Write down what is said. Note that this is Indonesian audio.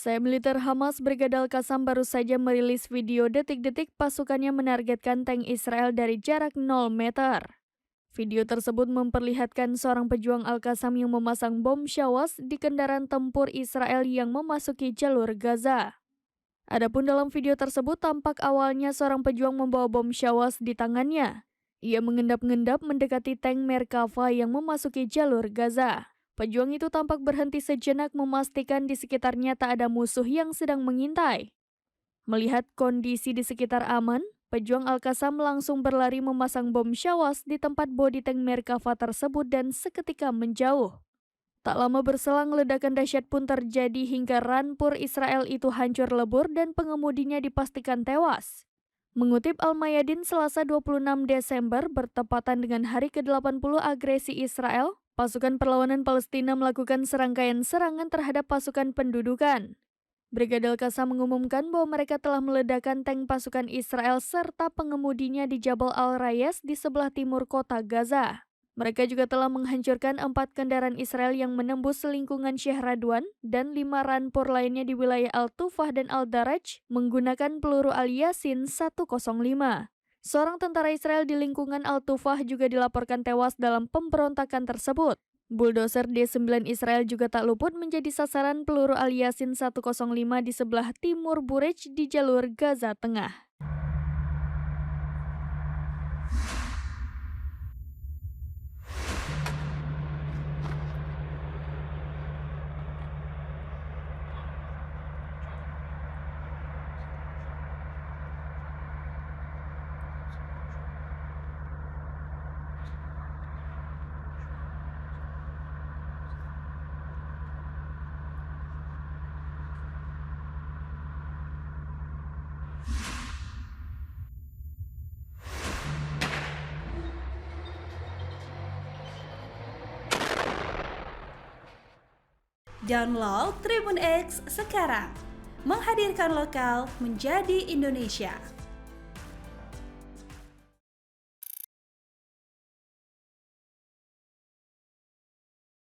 Usai militer Hamas Brigada Al-Qassam baru saja merilis video detik-detik pasukannya menargetkan tank Israel dari jarak 0 meter. Video tersebut memperlihatkan seorang pejuang Al-Qassam yang memasang bom Syawas di kendaraan tempur Israel yang memasuki jalur Gaza. Adapun dalam video tersebut tampak awalnya seorang pejuang membawa bom Syawas di tangannya. Ia mengendap-endap mendekati tank Merkava yang memasuki jalur Gaza. Pejuang itu tampak berhenti sejenak memastikan di sekitarnya tak ada musuh yang sedang mengintai. Melihat kondisi di sekitar aman, pejuang Al-Qassam langsung berlari memasang bom Syawas di tempat bodi tank Merkava tersebut dan seketika menjauh. Tak lama berselang ledakan dahsyat pun terjadi hingga rampur Israel itu hancur lebur dan pengemudinya dipastikan tewas. Mengutip Al-Mayadin Selasa 26 Desember bertepatan dengan hari ke-80 agresi Israel, pasukan perlawanan Palestina melakukan serangkaian serangan terhadap pasukan pendudukan. Brigada Al-Qassam mengumumkan bahwa mereka telah meledakkan tank pasukan Israel serta pengemudinya di Jabal Al-Rayas di sebelah timur kota Gaza. Mereka juga telah menghancurkan 4 kendaraan Israel yang menembus lingkungan Syekh Radwan dan 5 rampur lainnya di wilayah Al-Tufah dan Al-Daraj menggunakan peluru Al-Yasin 105. Seorang tentara Israel di lingkungan Al-Tufah juga dilaporkan tewas dalam pemberontakan tersebut. Bulldozer D9 Israel juga tak luput menjadi sasaran peluru Al-Yasin 105 di sebelah timur Burej di jalur Gaza Tengah. Download Tribun X sekarang, menghadirkan lokal menjadi Indonesia.